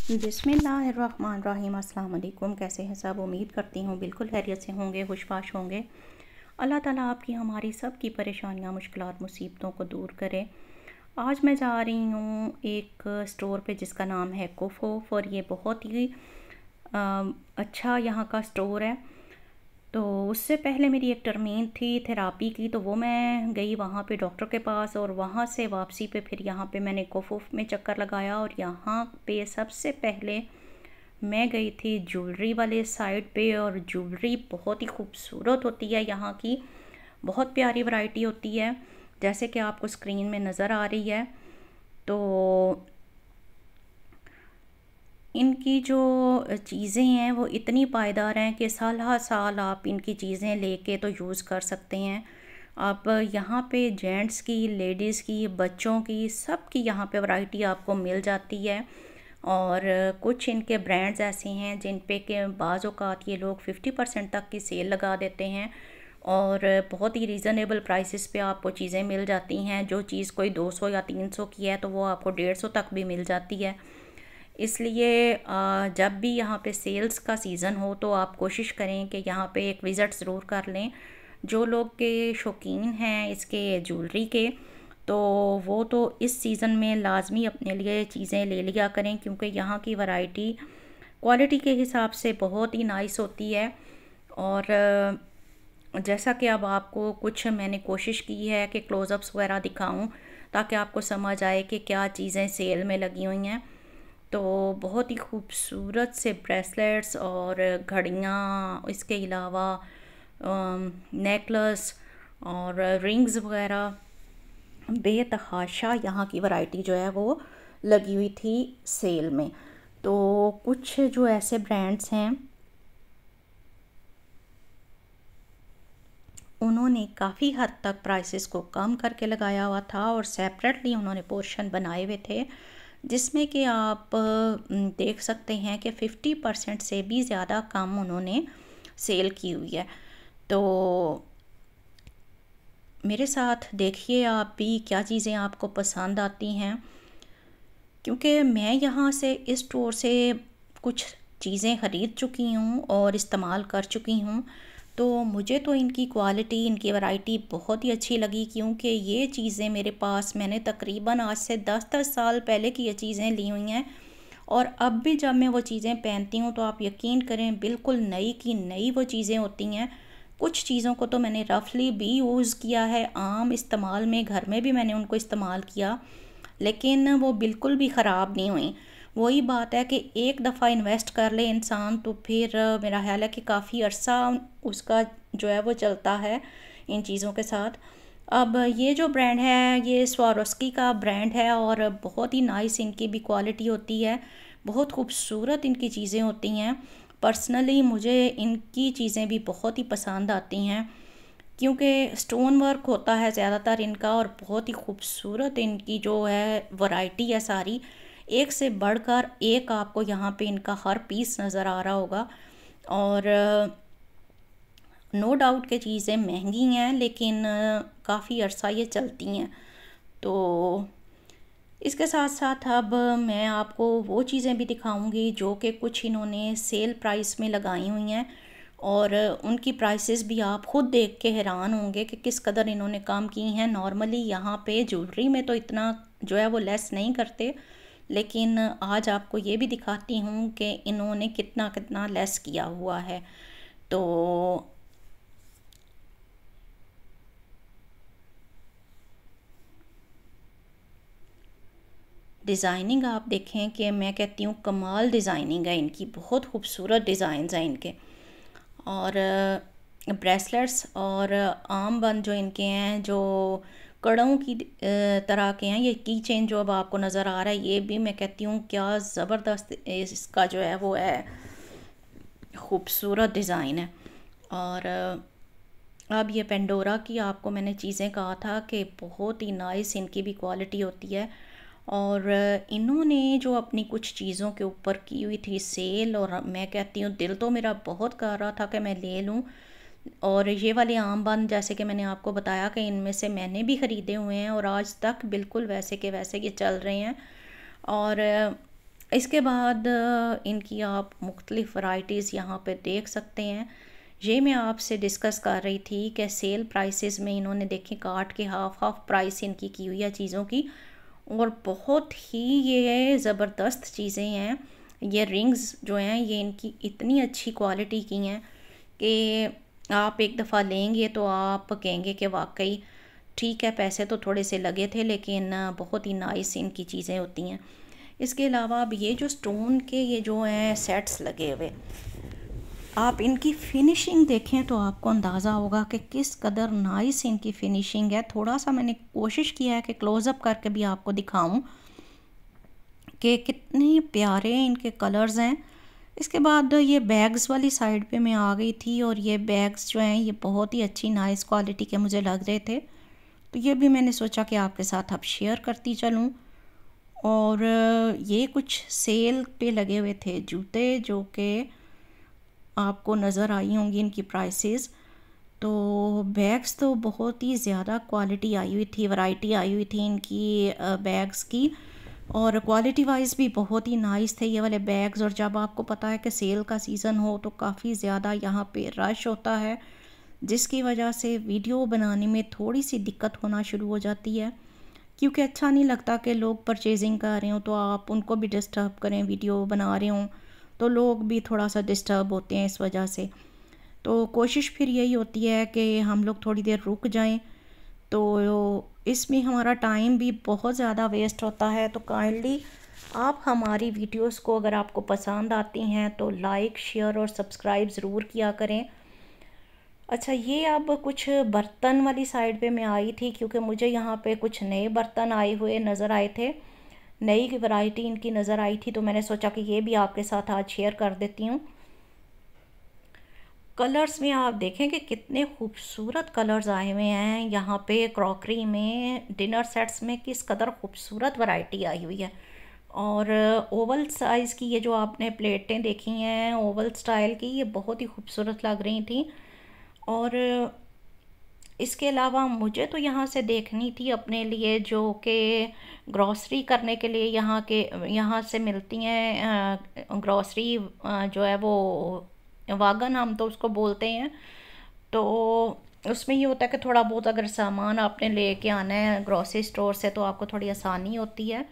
बिस्मिल्लाहिर्रहमानिर्रहीम। अस्सलाम वालेकुम। कैसे हैं सब? उम्मीद करती हूँ बिल्कुल खैरियत से होंगे, खुशबाश होंगे। अल्लाह ताला आपकी हमारी सब की परेशानियाँ, मुश्किलात, मुसीबतों को दूर करे। आज मैं जा रही हूँ एक स्टोर पे जिसका नाम है कोफोफ, और ये बहुत ही अच्छा यहाँ का स्टोर है। तो उससे पहले मेरी एक टर्मीन थी थेरापी की, तो वो मैं गई वहाँ पे डॉक्टर के पास, और वहाँ से वापसी पे फिर यहाँ पे मैंने कोफोफ में चक्कर लगाया। और यहाँ पे सबसे पहले मैं गई थी ज्वेलरी वाले साइड पे, और ज्वेलरी बहुत ही खूबसूरत होती है यहाँ की। बहुत प्यारी वैरायटी होती है, जैसे कि आपको स्क्रीन में नज़र आ रही है। तो इनकी जो चीज़ें हैं वो इतनी पायदार हैं कि साल हर साल आप इनकी चीज़ें लेके तो यूज़ कर सकते हैं। आप यहाँ पे जेंट्स की, लेडीज़ की, बच्चों की, सब की यहाँ पे वैरायटी आपको मिल जाती है। और कुछ इनके ब्रांड्स ऐसे हैं जिन पे के बाज़ औक़ात ये लोग 50% तक की सेल लगा देते हैं, और बहुत ही रीज़नेबल प्राइसेस पे आपको चीज़ें मिल जाती हैं। जो चीज़ कोई 200 या 300 की है तो वो आपको 150 तक भी मिल जाती है। इसलिए जब भी यहाँ पे सेल्स का सीज़न हो तो आप कोशिश करें कि यहाँ पे एक विज़िट ज़रूर कर लें। जो लोग के शौकीन हैं इसके ज्वेलरी के, तो वो तो इस सीज़न में लाजमी अपने लिए चीज़ें ले लिया करें, क्योंकि यहाँ की वैरायटी क्वालिटी के हिसाब से बहुत ही नाइस होती है। और जैसा कि अब आपको कुछ मैंने कोशिश की है कि क्लोज़अप्स वगैरह दिखाऊं, ताकि आपको समझ आए कि क्या चीज़ें सेल में लगी हुई हैं। तो बहुत ही खूबसूरत से ब्रेसलेट्स और घड़ियाँ, इसके अलावा नेकलेस और रिंग्स वगैरह, बेतहाशा यहाँ की वैरायटी जो है वो लगी हुई थी सेल में। तो कुछ जो ऐसे ब्रांड्स हैं उन्होंने काफ़ी हद तक प्राइसेस को कम करके लगाया हुआ था, और सेपरेटली उन्होंने पोर्शन बनाए हुए थे जिसमें कि आप देख सकते हैं कि 50% से भी ज़्यादा कम उन्होंने सेल की हुई है। तो मेरे साथ देखिए आप भी क्या चीज़ें आपको पसंद आती हैं, क्योंकि मैं यहाँ से इस स्टोर से कुछ चीज़ें ख़रीद चुकी हूँ और इस्तेमाल कर चुकी हूँ। तो मुझे तो इनकी क्वालिटी, इनकी वैरायटी बहुत ही अच्छी लगी, क्योंकि ये चीज़ें मेरे पास, मैंने तकरीबन आज से 10-10 साल पहले की ये चीज़ें ली हुई हैं, और अब भी जब मैं वो चीज़ें पहनती हूँ तो आप यकीन करें बिल्कुल नई की नई वो चीज़ें होती हैं। कुछ चीज़ों को तो मैंने रफली भी यूज़ किया है, आम इस्तेमाल में, घर में भी मैंने उनको इस्तेमाल किया, लेकिन वो बिल्कुल भी ख़राब नहीं हुई। वही बात है कि एक दफ़ा इन्वेस्ट कर ले इंसान तो फिर मेरा ख्याल है कि काफ़ी अरसा उसका जो है वो चलता है इन चीज़ों के साथ। अब ये जो ब्रांड है ये स्वारोस्की का ब्रांड है, और बहुत ही नाइस इनकी भी क्वालिटी होती है, बहुत खूबसूरत इनकी चीज़ें होती हैं। पर्सनली मुझे इनकी चीज़ें भी बहुत ही पसंद आती हैं, क्योंकि स्टोन वर्क होता है ज़्यादातर इनका, और बहुत ही खूबसूरत इनकी जो है वैरायटी है सारी, एक से बढ़कर एक आपको यहाँ पे इनका हर पीस नज़र आ रहा होगा। और नो डाउट के चीज़ें महंगी हैं, लेकिन काफ़ी अरसा ये चलती हैं। तो इसके साथ साथ अब मैं आपको वो चीज़ें भी दिखाऊंगी जो कि कुछ इन्होंने सेल प्राइस में लगाई हुई हैं, और उनकी प्राइसेस भी आप ख़ुद देख के हैरान होंगे कि किस कदर इन्होंने कम की हैं। नॉर्मली यहाँ पे ज्वेलरी में तो इतना जो है वो लेस नहीं करते, लेकिन आज आपको ये भी दिखाती हूँ कि इन्होंने कितना कितना लेस किया हुआ है। तो डिज़ाइनिंग आप देखें कि मैं कहती हूँ कमाल डिज़ाइनिंग है इनकी, बहुत खूबसूरत डिज़ाइंस हैं इनके। और ब्रेसलेट्स और आर्म बंद जो इनके हैं, जो कड़ों की तरह के हैं, ये की चेन जो अब आपको नज़र आ रहा है, ये भी मैं कहती हूँ क्या ज़बरदस्त इसका जो है वो है, खूबसूरत डिज़ाइन है। और अब ये पेंडोरा की आपको मैंने चीज़ें कहा था कि बहुत ही नाइस इनकी भी क्वालिटी होती है, और इन्होंने जो अपनी कुछ चीज़ों के ऊपर की हुई थी सेल, और मैं कहती हूँ दिल तो मेरा बहुत कर रहा था कि मैं ले लूँ। और ये वाले आम बंद, जैसे कि मैंने आपको बताया कि इनमें से मैंने भी ख़रीदे हुए हैं, और आज तक बिल्कुल वैसे के वैसे ये चल रहे हैं। और इसके बाद इनकी आप मुख्तलिफ़ वैरायटीज़ यहाँ पे देख सकते हैं। ये मैं आपसे डिस्कस कर रही थी कि सेल प्राइसेस में इन्होंने देखें काट के हाफ प्राइस इनकी की हुई है चीज़ों की, और बहुत ही ये ज़बरदस्त चीज़ें हैं। ये रिंग्स जो हैं ये इनकी इतनी अच्छी क्वालिटी की हैं कि आप एक दफ़ा लेंगे तो आप कहेंगे कि वाकई ठीक है, पैसे तो थोड़े से लगे थे लेकिन बहुत ही नाइस इनकी चीज़ें होती हैं। इसके अलावा अब ये जो स्टोन के ये जो हैं सेट्स लगे हुए, आप इनकी फिनिशिंग देखें तो आपको अंदाज़ा होगा कि किस कदर नाइस इनकी फिनिशिंग है। थोड़ा सा मैंने कोशिश किया है कि क्लोज़अप करके भी आपको दिखाऊं कि कितने प्यारे इनके कलर्स हैं। इसके बाद ये बैग्स वाली साइड पे मैं आ गई थी, और ये बैग्स जो हैं ये बहुत ही अच्छी नाइस क्वालिटी के मुझे लग रहे थे, तो ये भी मैंने सोचा कि आपके साथ अब शेयर करती चलूँ। और ये कुछ सेल पे लगे हुए थे जूते, जो कि आपको नज़र आई होंगी इनकी प्राइसेस। तो बैग्स तो बहुत ही ज़्यादा क्वालिटी आई हुई थी, वैरायटी आई हुई थी इनकी बैग्स की, और क्वालिटी वाइज भी बहुत ही नाइस थे ये वाले बैग्स। और जब आपको पता है कि सेल का सीज़न हो तो काफ़ी ज़्यादा यहाँ पे रश होता है, जिसकी वजह से वीडियो बनाने में थोड़ी सी दिक्कत होना शुरू हो जाती है, क्योंकि अच्छा नहीं लगता कि लोग परचेजिंग कर रहे हो तो आप उनको भी डिस्टर्ब करें, वीडियो बना रहे हों तो लोग भी थोड़ा सा डिस्टर्ब होते हैं इस वजह से। तो कोशिश फिर यही होती है कि हम लोग थोड़ी देर रुक जाएं, तो इसमें हमारा टाइम भी बहुत ज़्यादा वेस्ट होता है। तो काइंडली आप हमारी वीडियोस को अगर आपको पसंद आती हैं तो लाइक, शेयर और सब्सक्राइब ज़रूर किया करें। अच्छा, ये अब कुछ बर्तन वाली साइड पे मैं आई थी, क्योंकि मुझे यहाँ पे कुछ नए बर्तन आए हुए नज़र आए थे, नई वैरायटी इनकी नज़र आई थी, तो मैंने सोचा कि ये भी आपके साथ आज शेयर कर देती हूँ। कलर्स में आप देखें कि कितने खूबसूरत कलर्स आए हुए हैं यहाँ पे। क्रॉकरी में, डिनर सेट्स में किस कदर खूबसूरत वैरायटी आई हुई है। और ओवल साइज़ की ये जो आपने प्लेटें देखी हैं ओवल स्टाइल की, ये बहुत ही खूबसूरत लग रही थी। और इसके अलावा मुझे तो यहाँ से देखनी थी अपने लिए, जो कि ग्रॉसरी करने के लिए यहाँ से मिलती हैं ग्रॉसरी, जो है वो वागन हम तो उसको बोलते हैं। तो उसमें ये होता है कि थोड़ा बहुत अगर सामान आपने लेके आना है ग्रॉसरी स्टोर से तो आपको थोड़ी आसानी होती है।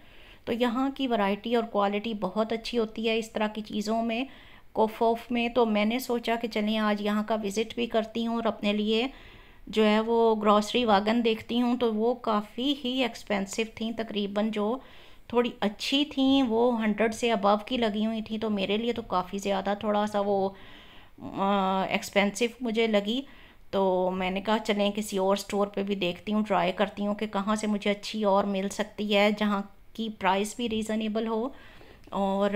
तो यहाँ की वैरायटी और क्वालिटी बहुत अच्छी होती है इस तरह की चीज़ों में, कोफ में। तो मैंने सोचा कि चलिए आज यहाँ का विज़िट भी करती हूँ और अपने लिए जो है वो ग्रॉसरी वागन देखती हूँ। तो वो काफ़ी ही एक्सपेंसिव थी, तकरीबन जो थोड़ी अच्छी थी वो 100 से अबव की लगी हुई थी, तो मेरे लिए तो काफ़ी ज़्यादा थोड़ा सा वो एक्सपेंसिव मुझे लगी। तो मैंने कहा चलें किसी और स्टोर पे भी देखती हूँ, ट्राई करती हूँ कि कहाँ से मुझे अच्छी और मिल सकती है, जहाँ की प्राइस भी रीज़नेबल हो और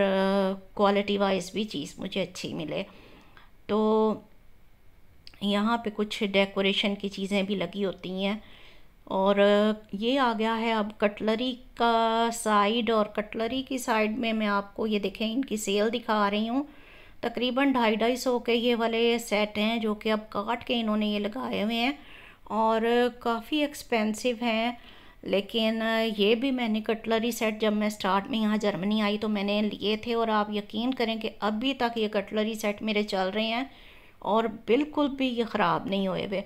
क्वालिटी वाइज भी चीज़ मुझे अच्छी मिले। तो यहाँ पे कुछ डेकोरेशन की चीज़ें भी लगी होती हैं। और ये आ गया है अब कटलरी का साइड, और कटलरी की साइड में मैं आपको ये देखें इनकी सेल दिखा रही हूँ। तकरीबन 250-250 के ये वाले सेट हैं, जो कि अब काट के इन्होंने ये लगाए हुए हैं और काफ़ी एक्सपेंसिव हैं। लेकिन ये भी मैंने कटलरी सेट जब मैं स्टार्ट में यहाँ जर्मनी आई तो मैंने लिए थे, और आप यकीन करें कि अभी तक ये कटलरी सेट मेरे चल रहे हैं और बिल्कुल भी ये ख़राब नहीं हुए हुए।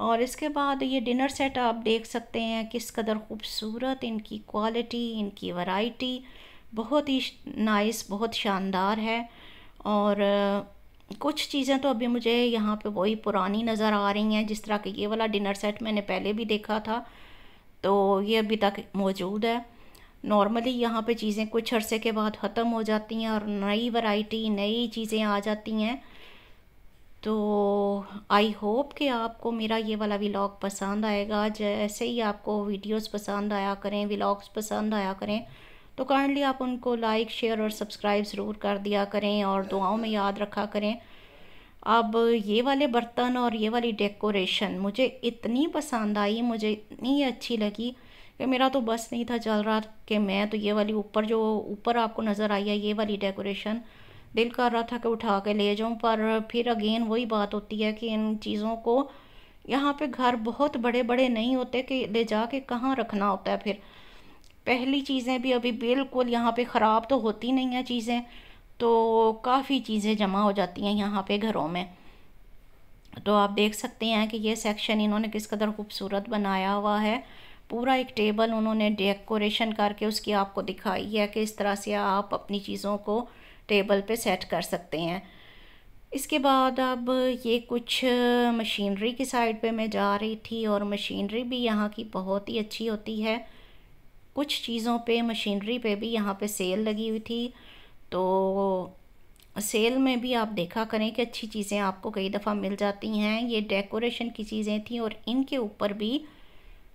और इसके बाद ये डिनर सेट आप देख सकते हैं किस कदर खूबसूरत इनकी क्वालिटी, इनकी वैरायटी बहुत ही नाइस, बहुत शानदार है। और कुछ चीज़ें तो अभी मुझे यहाँ पे वही पुरानी नज़र आ रही हैं, जिस तरह कि ये वाला डिनर सेट मैंने पहले भी देखा था, तो ये अभी तक मौजूद है। नॉर्मली यहाँ पे चीज़ें कुछ अरसे के बाद ख़त्म हो जाती हैं और नई वैरायटी, नई चीज़ें आ जाती हैं। तो आई होप कि आपको मेरा ये वाला व्लॉग पसंद आएगा। जैसे ही आपको वीडियोस पसंद आया करें, व्लॉग्स पसंद आया करें, तो काइंडली आप उनको लाइक, शेयर और सब्सक्राइब ज़रूर कर दिया करें और दुआओं में याद रखा करें। अब ये वाले बर्तन और ये वाली डेकोरेशन मुझे इतनी पसंद आई, मुझे इतनी अच्छी लगी कि मेरा तो बस नहीं था चल रहा कि मैं तो ये वाली ऊपर आपको नज़र आई है ये वाली डेकोरेशन, दिल कर रहा था कि उठा के ले जाऊं। पर फिर अगेन वही बात होती है कि इन चीज़ों को यहाँ पे घर बहुत बड़े बड़े नहीं होते कि ले जा के कहाँ रखना होता है फिर। पहली चीज़ें भी अभी बिल्कुल यहाँ पे ख़राब तो होती नहीं हैं चीज़ें, तो काफ़ी चीज़ें जमा हो जाती हैं यहाँ पे घरों में। तो आप देख सकते हैं कि ये सेक्शन इन्होंने किस कदर खूबसूरत बनाया हुआ है। पूरा एक टेबल उन्होंने डेकोरेशन करके उसकी आपको दिखाई है कि इस तरह से आप अपनी चीज़ों को टेबल पे सेट कर सकते हैं। इसके बाद अब ये कुछ मशीनरी की साइड पे मैं जा रही थी, और मशीनरी भी यहाँ की बहुत ही अच्छी होती है। कुछ चीज़ों पे मशीनरी पे भी यहाँ पे सेल लगी हुई थी, तो सेल में भी आप देखा करें कि अच्छी चीज़ें आपको कई दफ़ा मिल जाती हैं। ये डेकोरेशन की चीज़ें थी और इनके ऊपर भी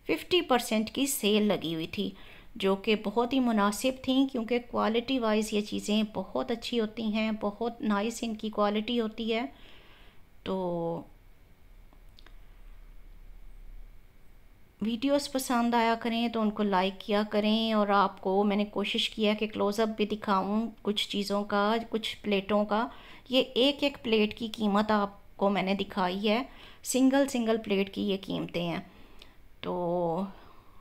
50% की सेल लगी हुई थी, जो कि बहुत ही मुनासिब थी, क्योंकि क्वालिटी वाइज ये चीज़ें बहुत अच्छी होती हैं, बहुत नाइस इनकी क्वालिटी होती है। तो वीडियोस पसंद आया करें तो उनको लाइक किया करें, और आपको मैंने कोशिश किया कि क्लोज़अप भी दिखाऊं कुछ चीज़ों का, कुछ प्लेटों का। ये एक एक प्लेट की कीमत आपको मैंने दिखाई है, सिंगल सिंगल प्लेट की ये कीमतें हैं। तो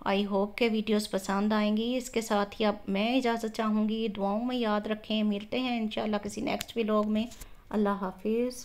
आई होप के वीडियोस पसंद आएंगी। इसके साथ ही अब मैं इजाज़त चाहूँगी, दुआओं में याद रखें। मिलते हैं इंशाल्लाह किसी नेक्स्ट व्लॉग में। अल्लाह हाफिज़।